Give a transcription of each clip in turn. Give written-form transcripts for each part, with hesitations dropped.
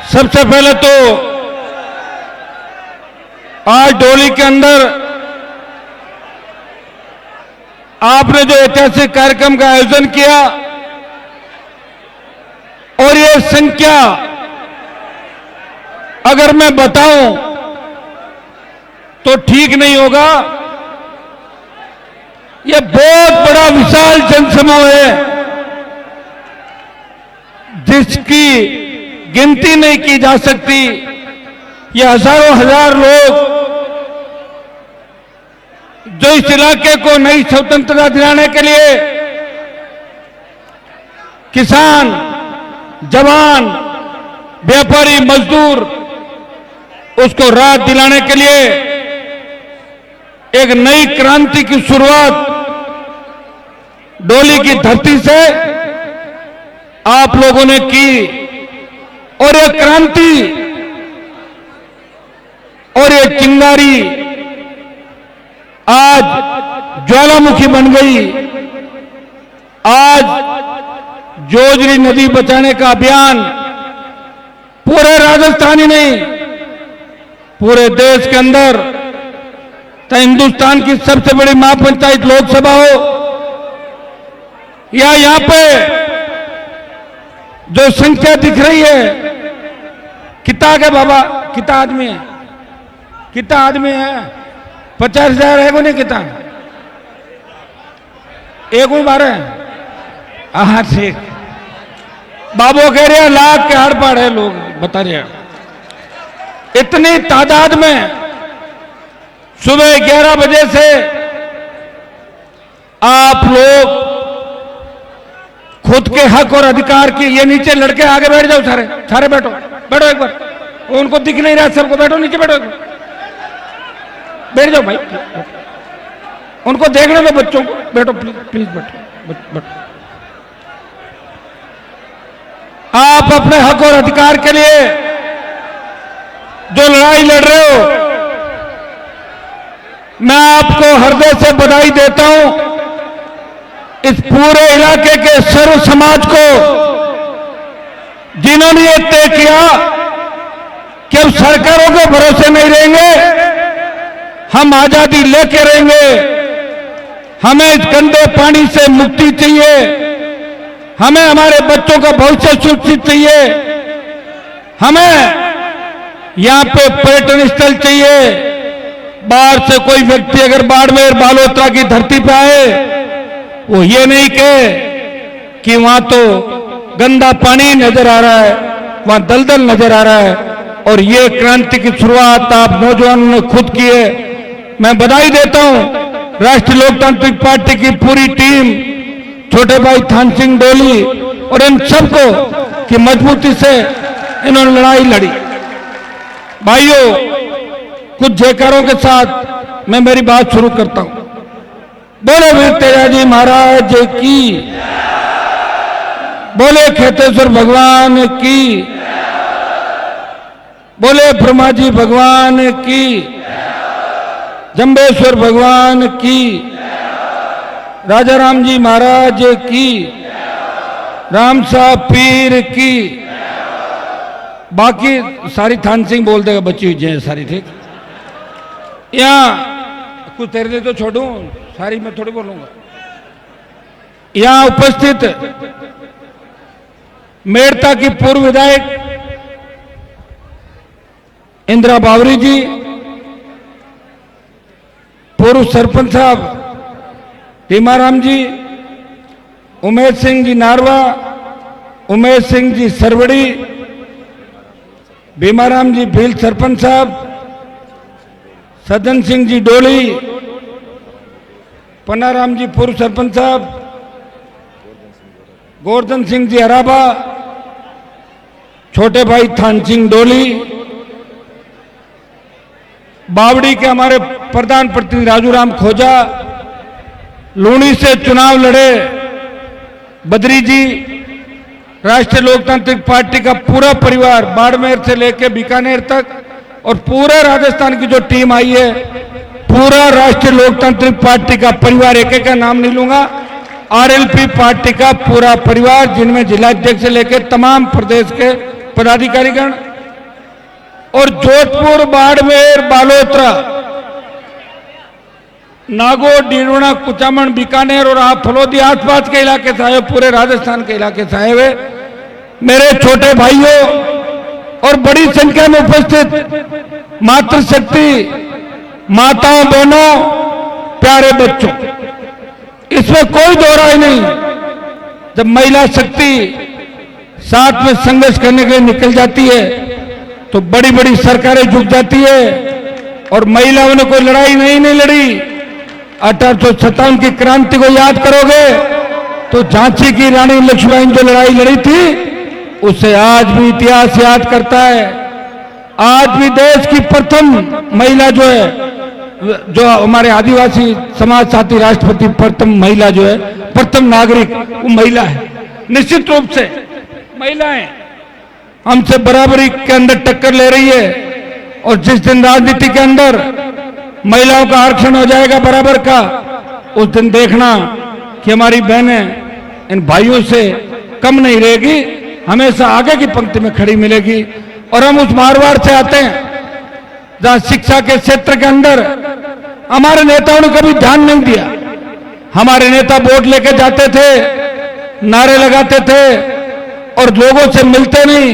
सबसे पहले तो आज डोली के अंदर आपने जो ऐतिहासिक कार्यक्रम का आयोजन किया और ये संख्या अगर मैं बताऊं तो ठीक नहीं होगा। ये बहुत बड़ा विशाल जनसमूह है जिसकी गिनती नहीं की जा सकती। ये हजारों हजार लोग जो इस इलाके को नई स्वतंत्रता दिलाने के लिए किसान, जवान, व्यापारी, मजदूर उसको राहत दिलाने के लिए एक नई क्रांति की शुरुआत डोली की धरती से आप लोगों ने की और ये क्रांति और ये चिंगारी आज ज्वालामुखी बन गई। आज जोजरी नदी बचाने का अभियान पूरे राजस्थान ही नहीं पूरे देश के अंदर, चाहे हिंदुस्तान की सबसे बड़ी महापंचायत लोकसभा हो या यहां पे जो संख्या दिख रही है, कितना है बाबा, कितना आदमी है, कितना आदमी है? 50,000 है को नहीं? कितना एक 12? हाँ ठीक। बाबू कह रहे हैं लाख के आड़ पाड़ है, लोग बता रहे हैं। इतनी तादाद में सुबह 11 बजे से आप लोग खुद के हक और अधिकार की, ये नीचे लड़के आगे बैठ जाओ, सारे सारे बैठो, बैठो एक बार, उनको दिख नहीं रहा सबको, बैठो नीचे, बैठो बैठ जाओ भाई, उनको देखने दो बच्चों को, बैठो प्लीज प्लीज बैठो बैठो। आप अपने हक और अधिकार के लिए जो लड़ाई लड़ रहे हो, मैं आपको हृदय से बधाई देता हूं। इस पूरे इलाके के सर्व समाज को जिन्होंने ये तय किया कि हम सरकारों के भरोसे नहीं रहेंगे, हम आजादी लेके रहेंगे, हमें इस गंदे पानी से मुक्ति चाहिए, हमें हमारे बच्चों का भविष्य सुरक्षित चाहिए, हमें यहां पे पर्यटन स्थल चाहिए। बाहर से कोई व्यक्ति अगर बाड़मेर, बालोतरा की धरती पे आए, वो ये नहीं कहे कि वहां तो गंदा पानी नजर आ रहा है, वहां दलदल नजर आ रहा है। और ये क्रांति की शुरुआत आप नौजवानों ने खुद की है। मैं बधाई देता हूं राष्ट्रीय लोकतांत्रिक पार्टी की पूरी टीम, छोटे भाई थान सिंह डोली और इन सबको कि मजबूती से इन्होंने लड़ाई लड़ी। भाइयों, कुछ जयकारों के साथ मैं मेरी बात शुरू करता हूं। बोले वीर तेजाजी महाराज की, बोले खेतेश्वर भगवान की, बोले ब्रह्मा जी भगवान की, जंबेश्वर भगवान की, राजा राम जी महाराज की, राम साहब पीर की। बाकी सारी थान सिंह बोल देगा, बच्ची हुई जय सारी, ठीक। यहां कुछ तेरे लिए तो छोड़ू, सारी मैं थोड़ी बोलूंगा। यहां उपस्थित मेड़ता की पूर्व विधायक इंदिरा बावरी जी, पूर्व सरपंच साहब भीमाराम जी, उमेश सिंह जी नारवा, उमेश सिंह जी सरवड़ी, भीमाराम जी भील सरपंच साहब, सदन सिंह जी डोली, पन्नाराम जी पूर्व सरपंच साहब, गोवर्धन सिंह जी अराबा, छोटे भाई थान सिंह डोली, बावड़ी के हमारे प्रधान प्रतिनिधि राजू राम खोजा, लूणी से चुनाव लड़े बद्री जी, राष्ट्रीय लोकतांत्रिक पार्टी का पूरा परिवार बाड़मेर से लेकर बीकानेर तक, और पूरे राजस्थान की जो टीम आई है, पूरा राष्ट्रीय लोकतांत्रिक पार्टी का परिवार, एक एक का नाम नहीं लूंगा, आरएलपी पार्टी का पूरा परिवार, जिनमें जिला अध्यक्ष से लेकर तमाम प्रदेश के पदाधिकारीगण, और जोधपुर, बाड़मेर, बालोतरा, नागौर, डीडवाना, कुचामन, बीकानेर और आप फलोदी आसपास के इलाके से आए, पूरे राजस्थान के इलाके से आए हुए मेरे छोटे भाइयों और बड़ी संख्या में उपस्थित मातृशक्ति, माताओं, बहनों, प्यारे बच्चों, इसमें कोई दो राय नहीं। जब महिला शक्ति साथ में संघर्ष करने के लिए निकल जाती है तो बड़ी बड़ी सरकारें झुक जाती है। और महिलाओं ने कोई लड़ाई नहीं लड़ी। 1857 की क्रांति को याद करोगे तो झांसी की रानी लक्ष्मीबाई ने जो लड़ाई लड़ी थी उसे आज भी इतिहास याद करता है। आज भी देश की प्रथम महिला जो है, जो हमारे आदिवासी समाज साथी राष्ट्रपति, प्रथम महिला जो है, प्रथम नागरिक, वो महिला है। निश्चित रूप से महिलाएं हमसे बराबरी के अंदर टक्कर ले रही है। और जिस दिन राजनीति के अंदर महिलाओं का आरक्षण हो जाएगा बराबर का, उस दिन देखना कि हमारी बहनें इन भाइयों से कम नहीं रहेगी, हमेशा आगे की पंक्ति में खड़ी मिलेगी। और हम उस मारवाड़ से आते हैं जहां शिक्षा के क्षेत्र के अंदर हमारे नेताओं ने कभी ध्यान नहीं दिया। हमारे नेता वोट लेके जाते थे, नारे लगाते थे और लोगों से मिलते नहीं,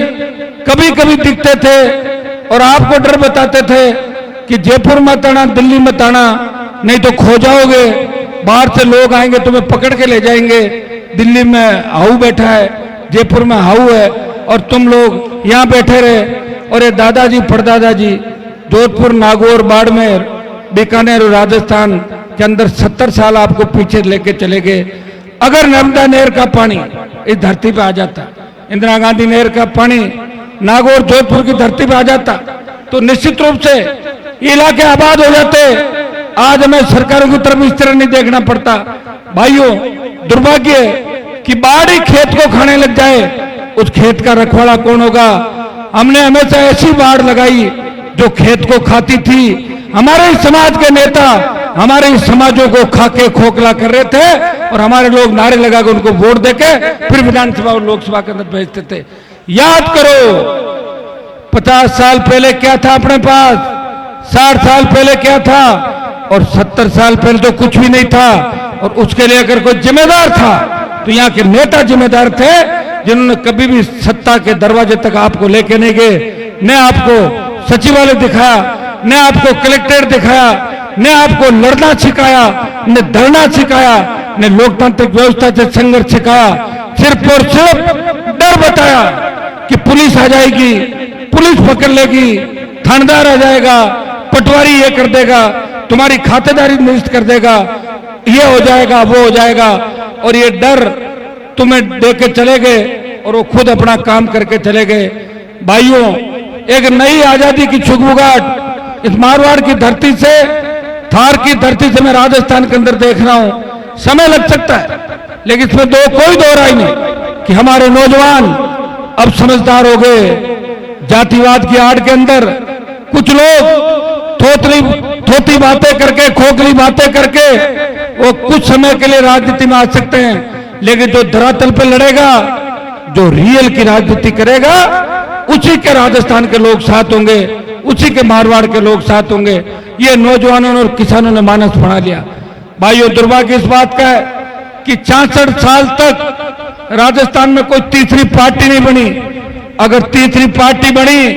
कभी कभी दिखते थे और आपको डर बताते थे कि जयपुर मत आना, दिल्ली मत आना, नहीं तो खो जाओगे, बाहर से लोग आएंगे तुम्हें पकड़ के ले जाएंगे। दिल्ली में हाउ बैठा है, जयपुर में हाउ है और तुम लोग यहां बैठे रहे। और ये दादाजी परदादाजी जोधपुर, नागौर, बाड़मेर, बीकानेर और राजस्थान के अंदर 70 साल आपको पीछे लेके चले गए। अगर नर्मदा नहर का पानी इस धरती पे आ जाता, इंदिरा गांधी नहर का पानी नागौर, जोधपुर की धरती पे आ जाता तो निश्चित रूप से इलाके आबाद हो जाते। आज हमें सरकारों की तरफ इस तरह नहीं देखना पड़ता। भाइयों, दुर्भाग्य कि बाढ़ ही खेत को खाने लग जाए, उस खेत का रखवाला कौन होगा? हमने हमेशा ऐसी बाढ़ लगाई जो खेत को खाती थी। हमारे ही समाज के नेता हमारे ही समाजों को खाके खोखला कर रहे थे और हमारे लोग नारे लगाकर उनको वोट देके फिर विधानसभा और लोकसभा के अंदर भेजते थे। याद करो 50 साल पहले क्या था अपने पास, 60 साल पहले क्या था और 70 साल पहले तो कुछ भी नहीं था। और उसके लिए अगर कोई जिम्मेदार था तो यहाँ के नेता जिम्मेदार थे, जिन्होंने कभी भी सत्ता के दरवाजे तक आपको लेके नहीं गए। न आपको सचिवालय दिखाया, न आपको कलेक्ट्रेट दिखाया, न आपको लड़ना सिखाया, न धरना सिखाया, न लोकतांत्रिक व्यवस्था से संघर्ष सिखाया। सिर्फ और सिर्फ डर बताया कि पुलिस आ जाएगी, पुलिस पकड़ लेगी, थानेदार आ जाएगा, पटवारी ये कर देगा, तुम्हारी खातेदारी निरस्त कर देगा, ये हो जाएगा, वो हो जाएगा। और ये डर तुम्हें देके चले गए और वो खुद अपना काम करके चले गए। भाइयों, एक नई आजादी की छुगबुगाहट इस मारवाड़ की धरती से, थार की धरती से मैं राजस्थान के अंदर देख रहा हूं। समय लग सकता है लेकिन इसमें कोई दो राय नहीं कि हमारे नौजवान अब समझदार हो गए। जातिवाद की आड़ के अंदर कुछ लोग थोती बातें करके, खोखली बातें करके वो कुछ समय के लिए राजनीति में आ सकते हैं, लेकिन जो धरातल पे लड़ेगा, जो रियल की राजनीति करेगा, उसी के राजस्थान के लोग साथ होंगे, उसी के मारवाड़ के लोग साथ होंगे। ये नौजवानों और किसानों ने मानस बना लिया। भाइयों, दुर्भाग्य इस बात का है कि 66 साल तक राजस्थान में कोई तीसरी पार्टी नहीं बनी। अगर तीसरी पार्टी बनी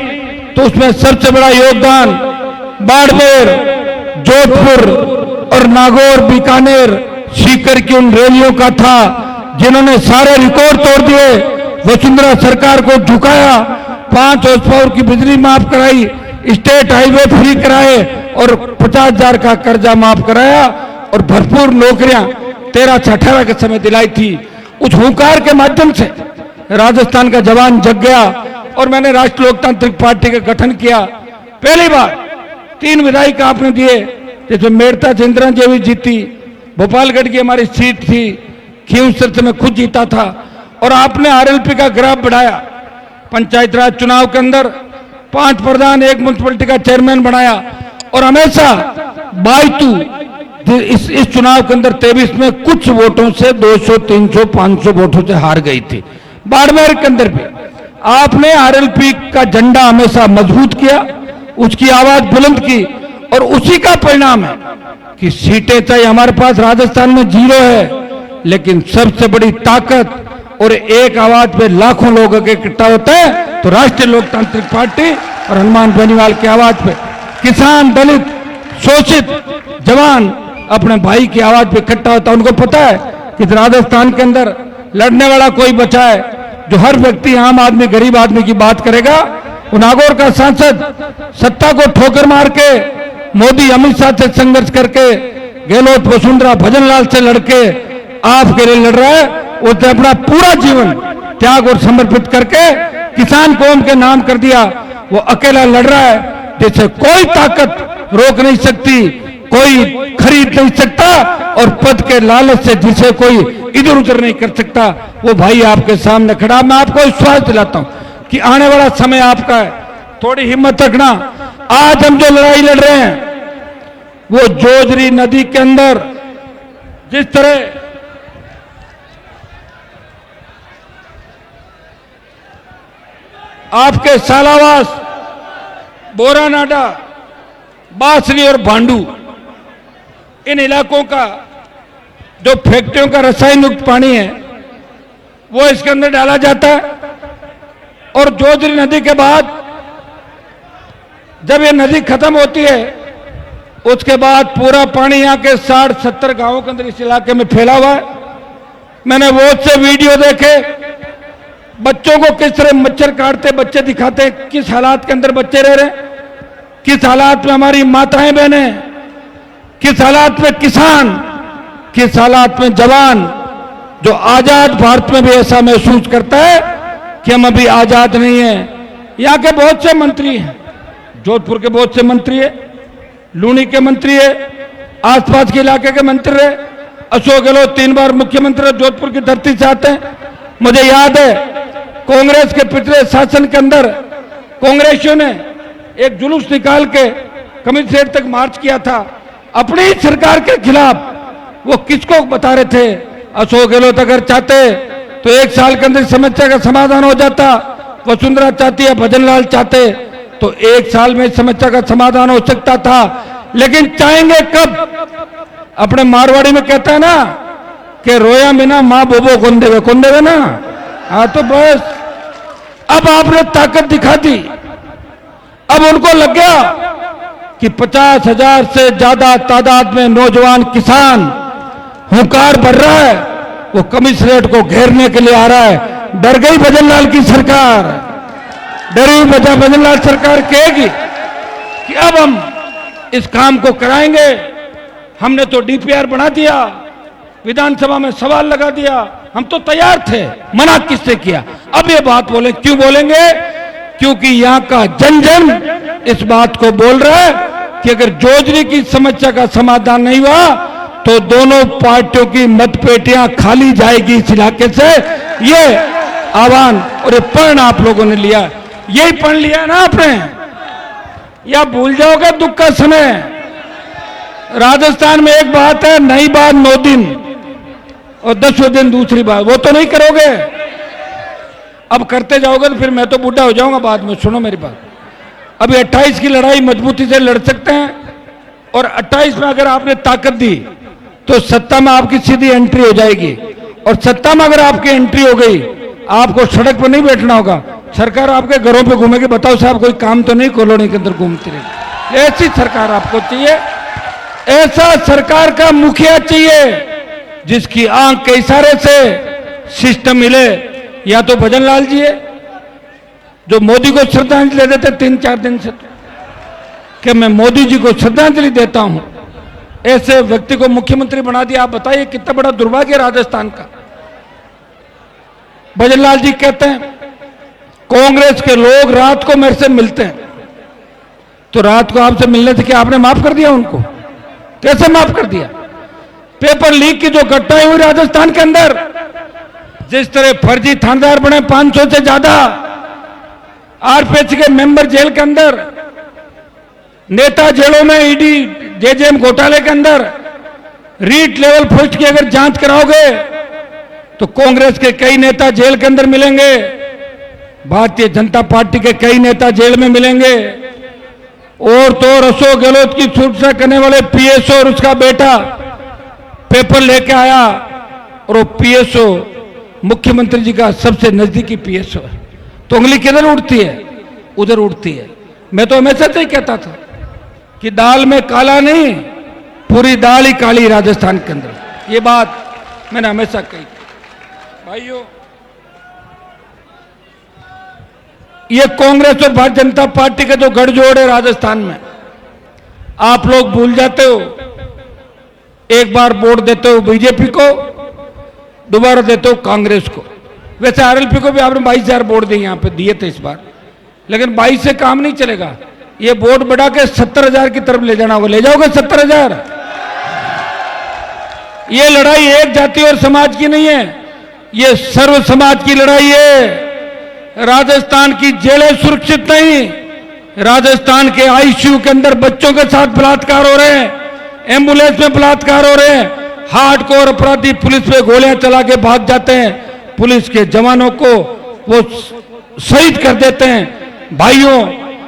तो उसमें सबसे बड़ा योगदान बाड़मेर, जोधपुर और नागौर, बीकानेर, सीकर की उन रैलियों का था जिन्होंने सारे रिकॉर्ड तोड़ दिए। वसुंधरा सरकार को झुकाया, 5 हॉर्स पावर की बिजली माफ कराई, स्टेट हाईवे फ्री कराए और 50,000 का कर्जा माफ कराया और भरपूर नौकरियां 13 से 18 के समय दिलाई थी। उस हुंकार के माध्यम से राजस्थान का जवान जग गया और मैंने राष्ट्रीय लोकतांत्रिक पार्टी का गठन किया। पहली बार 3 विधायक आपने दिए, जैसे मेड़ता से इंदिरा देवी जीती, भोपालगढ़ की हमारी सीट थी, खींवसर से मैं खुद जीता था। और आपने आरएलपी का ग्राफ बढ़ाया। पंचायत राज चुनाव के अंदर 5 प्रधान, 1 म्युनिसिपलिटी का चेयरमैन बनाया और हमेशा बाई इस चुनाव के अंदर 23 में कुछ वोटों से 200, 300, 500 वोटों से हार गई थी। बाड़मेर के अंदर भी आपने आरएलपी का झंडा हमेशा मजबूत किया, उसकी आवाज बुलंद की, और उसी का परिणाम है कि सीटें चाहे हमारे पास राजस्थान में 0 है, लेकिन सबसे बड़ी ताकत और एक आवाज पे लाखों लोगों के इकट्ठा होता है तो राष्ट्रीय लोकतांत्रिक पार्टी और हनुमान बेनीवाल की आवाज पे किसान, दलित, शोषित जवान अपने भाई की आवाज पे इकट्ठा होता है। उनको पता है कि राजस्थान के अंदर लड़ने वाला कोई बचा है जो हर व्यक्ति, आम आदमी, गरीब आदमी की बात करेगा। वो नागौर का सांसद सत्ता को ठोकर मार के मोदी अमित शाह से संघर्ष करके, गहलोत वसुंधरा भजनलाल से लड़के आपके लिए लड़ रहा है। उसने अपना पूरा जीवन त्याग और समर्पित करके किसान कौम के नाम कर दिया। वो अकेला लड़ रहा है, जिसे कोई ताकत रोक नहीं सकती, कोई खरीद नहीं सकता, और पद के लालच से जिसे कोई इधर उधर नहीं कर सकता, वो भाई आपके सामने खड़ा। मैं आपको विश्वास दिलाता हूं कि आने वाला समय आपका है। थोड़ी हिम्मत रखना। आज हम जो लड़ाई लड़ रहे हैं वो जोजरी नदी के अंदर जिस तरह आपके सालावास, बोरानाडा, बासरी और भांडू, इन इलाकों का जो फैक्ट्रियों का रसायन युक्त पानी है वो इसके अंदर डाला जाता है, और जोजरी नदी के बाद जब ये नदी खत्म होती है उसके बाद पूरा पानी यहाँ के 60-70 गांवों के अंदर इस इलाके में फैला हुआ है। मैंने बहुत से वीडियो देखे, बच्चों को किस तरह मच्छर काटते बच्चे दिखाते, किस हालात के अंदर बच्चे रह रहे, किस हालात में हमारी माताएं बहनें, किस हालात में किसान, किस हालात में जवान, जो आजाद भारत में भी ऐसा महसूस करता है कि हम अभी आजाद नहीं है। यहाँ के बहुत से मंत्री हैं, जोधपुर के बहुत से मंत्री है, लूनी के मंत्री है, आसपास के इलाके के मंत्री है। अशोक गहलोत 3 बार मुख्यमंत्री जोधपुर की धरती से आते हैं। मुझे याद है कांग्रेस के पिछले शासन के अंदर कांग्रेसियों ने एक जुलूस निकाल के कमिश्नरेट तक मार्च किया था अपनी ही सरकार के खिलाफ। वो किसको बता रहे थे? अशोक गहलोत अगर चाहते तो 1 साल के अंदर समस्या का समाधान हो जाता, वसुंधरा चाहती है, भजनलाल चाहते तो 1 साल में समस्या का समाधान हो सकता था। लेकिन चाहेंगे कब? अपने मारवाड़ी में कहता है ना कि रोया बिना माँ बोबो कौन देवे ना। हाँ तो बस अब आपने ताकत दिखा दी। अब उनको लग गया कि 50,000 से ज्यादा तादाद में नौजवान किसान हुंकार भर रहा है, वो कमिश्नरेट को घेरने के लिए आ रहा है। डर गई भजनलाल की सरकार, डरी भजनलाल सरकार कहेगी कि अब हम इस काम को कराएंगे। हमने तो डीपीआर बना दिया, विधानसभा में सवाल लगा दिया, हम तो तैयार थे, मना किससे किया? अब ये बात बोले, क्यों बोलेंगे? क्योंकि यहाँ का जन जन इस बात को बोल रहा है कि अगर जोजरी की समस्या का समाधान नहीं हुआ तो दोनों पार्टियों की मतपेटियां खाली जाएगी इस इलाके से। ये आह्वान और ये प्रण आप लोगों ने लिया, यही प्रण लिया ना आपने, या भूल जाओगे दुख का समय? राजस्थान में एक बात है, नई बात 9 दिन और 10वें दिन दूसरी बात, वो तो नहीं करोगे। अब करते जाओगे तो फिर मैं तो बूढ़ा हो जाऊंगा बाद में। सुनो मेरी बात, अभी 28 की लड़ाई मजबूती से लड़ सकते हैं, और 28 में अगर आपने ताकत दी तो सत्ता में आपकी सीधी एंट्री हो जाएगी। और सत्ता में अगर आपकी एंट्री हो गई, आपको सड़क पर नहीं बैठना होगा, सरकार आपके घरों पे घूमेगी। बताओ साहब, कोई काम तो नहीं कॉलोनी के अंदर घूमती रहेगी। ऐसी सरकार आपको चाहिए, ऐसा सरकार का मुखिया चाहिए जिसकी आंख के इशारे से सिस्टम मिले। या तो भजनलाल जी है जो मोदी को श्रद्धांजलि दे देते 3-4 दिन से कि मैं मोदी जी को श्रद्धांजलि देता हूं, ऐसे व्यक्ति को मुख्यमंत्री बना दिया। आप बताइए कितना बड़ा दुर्भाग्य राजस्थान का। भजनलाल जी कहते हैं कांग्रेस के लोग रात को मेरे से मिलते हैं, तो रात को आपसे मिलने से क्या आपने माफ कर दिया उनको? कैसे माफ कर दिया? पेपर लीक की जो घटनाएं हुई राजस्थान के अंदर, जिस तरह फर्जी थानेदार बने 500 से ज्यादा, आरपीएच के मेंबर जेल के अंदर, नेता जेलों में, ईडी जेजेएम घोटाले के अंदर, रीट लेवल पोस्ट की अगर जांच कराओगे तो कांग्रेस के कई नेता जेल के अंदर मिलेंगे। भारतीय जनता पार्टी के कई नेता जेल में मिलेंगे। और तो और अशोक गहलोत की सुरक्षा करने वाले पीएसओ और उसका बेटा पेपर लेके आया, और वो पीएसओ मुख्यमंत्री जी का सबसे नजदीकी पीएसओ है, तो उंगली किधर उठती है? उधर उठती है। मैं तो हमेशा से ही कहता था कि दाल में काला नहीं, पूरी दाल ही काली राजस्थान के अंदर। ये बात मैंने हमेशा कही। भाइयों, ये कांग्रेस और भारतीय जनता पार्टी का जो गठजोड़ है राजस्थान में, आप लोग भूल जाते हो। एक बार वोट देते हो बीजेपी को, दोबारा देते हो कांग्रेस को। वैसे आरएलपी को भी आपने 22,000 वोट दिए, यहां पे दिए थे इस बार, लेकिन 22 से काम नहीं चलेगा। ये वोट बढ़ा के 70,000 की तरफ ले जाना होगा। ले जाओगे 70,000? ये लड़ाई एक जाति और समाज की नहीं है, ये सर्व समाज की लड़ाई है। राजस्थान की जेलें सुरक्षित नहीं, राजस्थान के आईसीयू के अंदर बच्चों के साथ बलात्कार हो रहे हैं, एम्बुलेंस में बलात्कार हो रहे हैं, हार्डकोर अपराधी पुलिस पे गोलियां चला के भाग जाते हैं, पुलिस के जवानों को वो शहीद कर देते हैं। भाइयों,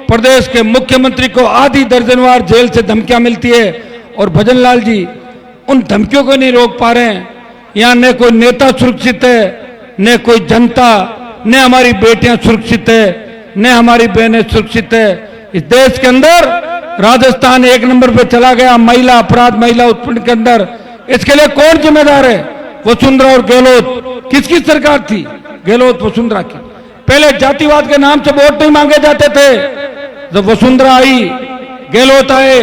प्रदेश के मुख्यमंत्री को आधी दर्जनवार जेल से धमकियां मिलती है, और भजनलाल जी उन धमकियों को नहीं रोक पा रहे हैं। यहां न कोई नेता सुरक्षित है, न कोई जनता, न हमारी बेटियां सुरक्षित है, न हमारी बहनें सुरक्षित है। इस देश के अंदर राजस्थान एक नंबर पे चला गया महिला अपराध, महिला उत्पीड़न के अंदर। इसके लिए कौन जिम्मेदार है? वसुंधरा और गहलोत। किसकी सरकार थी? गहलोत वसुंधरा की। पहले जातिवाद के नाम से वोट नहीं मांगे जाते थे। जब वसुंधरा आई, गहलोत आए,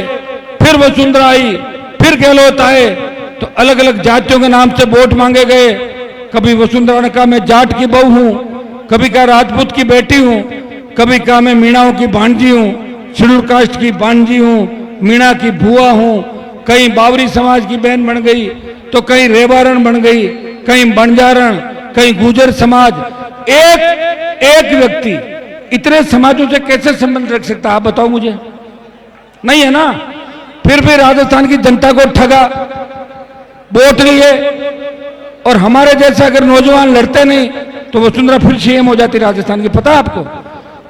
फिर वसुंधरा आई, फिर गहलोत आए, तो अलग अलग जातियों के नाम से वोट मांगे गए। कभी वसुंधरा ने कहा मैं जाट की बहू हूं, कभी कहा राजपूत की बेटी हूं, कभी कहा मैं मीणाओं की भांजी हूं, शेड्यूल कास्ट की भांजी हूं, मीणा की बुआ हूं, कहीं बावरी समाज की बहन बन गई, तो कहीं रेवारण बन गई, कहीं बंजारण, कहीं गुर्जर समाज। एक व्यक्ति इतने समाजों से कैसे संबंध रख सकता है? आप बताओ मुझे। नहीं है ना? फिर भी राजस्थान की जनता को ठगा, वोट लिए, और हमारे जैसे अगर नौजवान लड़ते नहीं तो वसुंधरा फिर सीएम हो जाती राजस्थान की। पता है आपको?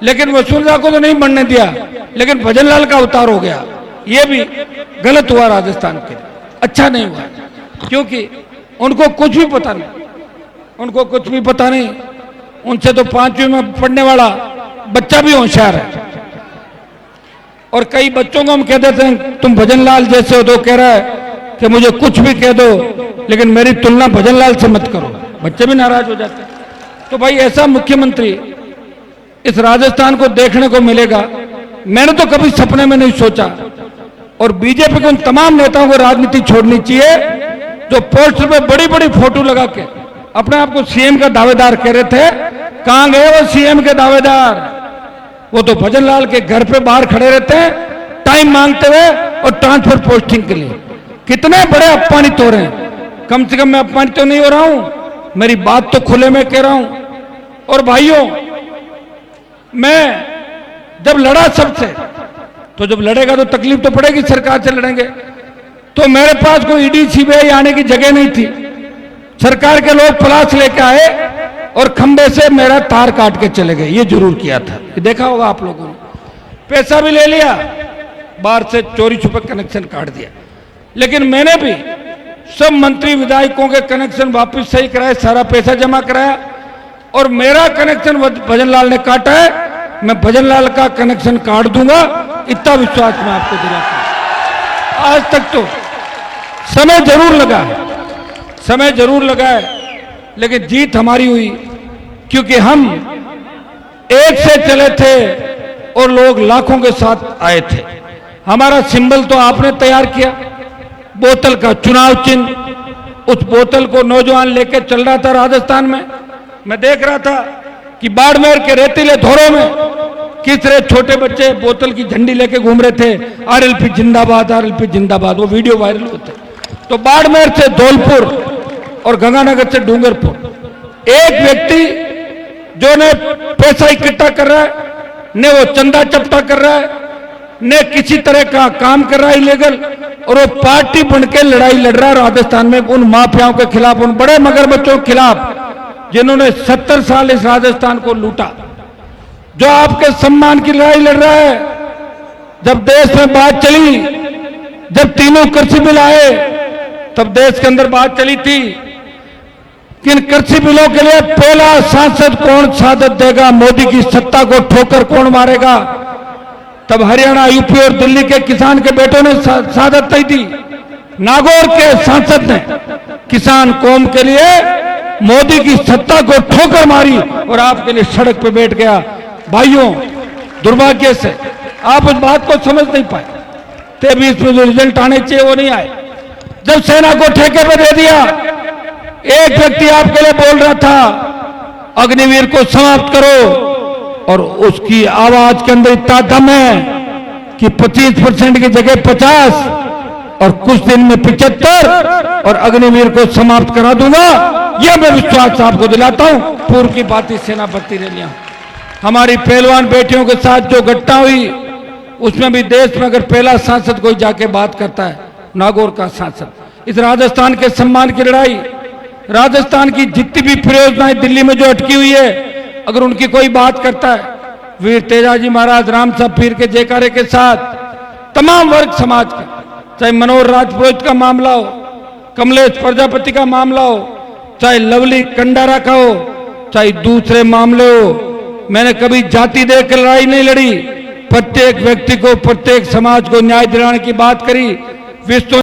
लेकिन वसुंधरा को तो नहीं बनने दिया, लेकिन भजनलाल का अवतार हो गया। ये भी गलत हुआ राजस्थान के लिए, अच्छा नहीं हुआ, क्योंकि उनको कुछ भी पता नहीं, उनको कुछ भी पता नहीं। उनसे तो 5वीं में पढ़ने वाला बच्चा भी होशियार है। और कई बच्चों को हम कह देते हैं तुम भजनलाल जैसे हो, तो कह रहा है कि मुझे कुछ भी कह दो लेकिन मेरी तुलना भजनलाल से मत करो। बच्चे भी नाराज हो जाते हैं। तो भाई, ऐसा मुख्यमंत्री इस राजस्थान को देखने को मिलेगा, मैंने तो कभी सपने में नहीं सोचा। और बीजेपी के उन तमाम नेताओं को राजनीति छोड़नी चाहिए जो पोस्टर पे बड़ी बड़ी फोटो लगा के अपने आप को सीएम का दावेदार कह रहे थे। कहां गए वो सीएम के दावेदार? वो तो भजनलाल के घर पे बाहर खड़े रहते हैं टाइम मांगते हुए और ट्रांसफर पोस्टिंग के लिए। कितने बड़े अपमानित हो रहे हैं। कम से कम मैं अपमानित तो नहीं हो रहा हूं, मेरी बात तो खुले में कह रहा हूं। और भाइयों, मैं जब लड़ा सबसे, तो जब लड़ेगा तो तकलीफ तो पड़ेगी, सरकार से लड़ेंगे। तो मेरे पास कोई ईडी सीबीआई आने की जगह नहीं थी। सरकार के लोग पलाश लेके आए और खंबे से मेरा तार काट के चले गए। ये जरूर किया था, ये देखा होगा आप लोगों ने। पैसा भी ले लिया, बाहर से चोरी छुपे कनेक्शन काट दिया। लेकिन मैंने भी सब मंत्री विधायकों के कनेक्शन वापस सही कराए, सारा पैसा जमा कराया, और मेरा कनेक्शन भजनलाल ने काटा है। मैं भजनलाल का कनेक्शन काट दूंगा, इतना विश्वास मैं आपको दिलाता हूं। आज तक तो समय जरूर लगा है, समय जरूर लगा है, लेकिन जीत हमारी हुई, क्योंकि हम एक से चले थे और लोग लाखों के साथ आए थे। हमारा सिंबल तो आपने तैयार किया, बोतल का चुनाव चिन्ह। उस बोतल को नौजवान लेकर चल रहा था राजस्थान में। मैं देख रहा था कि बाड़मेर के रेतीले धोरों में किस तरह छोटे बच्चे बोतल की झंडी लेके घूम रहे थे, आरएलपी जिंदाबाद, आरएलपी जिंदाबाद। वो वीडियो वायरल होते। तो बाड़मेर से धौलपुर और गंगानगर से डूंगरपुर एक व्यक्ति जो ने पैसा इकट्ठा कर रहा है, ने वो चंदा चपटा कर रहा है, ने किसी तरह का काम कर रहा है इलीगल, और वो पार्टी बनकर लड़ाई लड़ रहा है राजस्थान में उन माफियाओं के खिलाफ, उन बड़े मगरमच्छों के खिलाफ जिन्होंने 70 साल इस राजस्थान को लूटा। जो आपके सम्मान की लड़ाई लड़ रहा है। जब देश में बात चली, जब तीनों कृषि बिल आए, तब देश के अंदर बात चली थी कि इन कृषि बिलों के लिए पहला सांसद कौन शहादत देगा, मोदी की सत्ता को ठोकर कौन मारेगा। तब हरियाणा, यूपी और दिल्ली के किसान के बेटों ने शहादत दी थी। नागौर के सांसद ने किसान कौम के लिए मोदी की सत्ता को ठोकर मारी और आपके लिए सड़क पे बैठ गया। भाइयों, दुर्भाग्य से आप उस बात को समझ नहीं पाए। 23 में जो रिजल्ट आने चाहिए वो नहीं आए। जब सेना को ठेके पे दे दिया, एक व्यक्ति आपके लिए बोल रहा था अग्निवीर को समाप्त करो, और उसकी आवाज के अंदर इतना दम है कि 25% की जगह 50 और कुछ दिन में 75 और अग्निवीर को समाप्त करा दूंगा। यह मैं विश्वास आपको दिलाता हूं। पूर्व की बातें सेना भर्ती रैलियां, हमारी पहलवान बेटियों के साथ जो घटना हुई, उसमें भी देश में अगर पहला सांसद कोई जाके बात करता है, नागौर का सांसद। इस राजस्थान के सम्मान की लड़ाई, राजस्थान की जितनी भी परियोजनाएं दिल्ली में जो अटकी हुई है, अगर उनकी कोई बात करता है, वीर तेजाजी महाराज, राम साहब पीर के जयकारे के साथ तमाम वर्ग समाज का, चाहे मनोहर राजपुरोहित का मामला हो, कमलेश प्रजापति का मामला हो, चाहे लवली कंडारा का हो, चाहे दूसरे मामले हो, मैंने कभी जाति देकर लड़ाई नहीं लड़ी। प्रत्येक व्यक्ति को, प्रत्येक समाज को न्याय दिलाने की बात करी। विश्व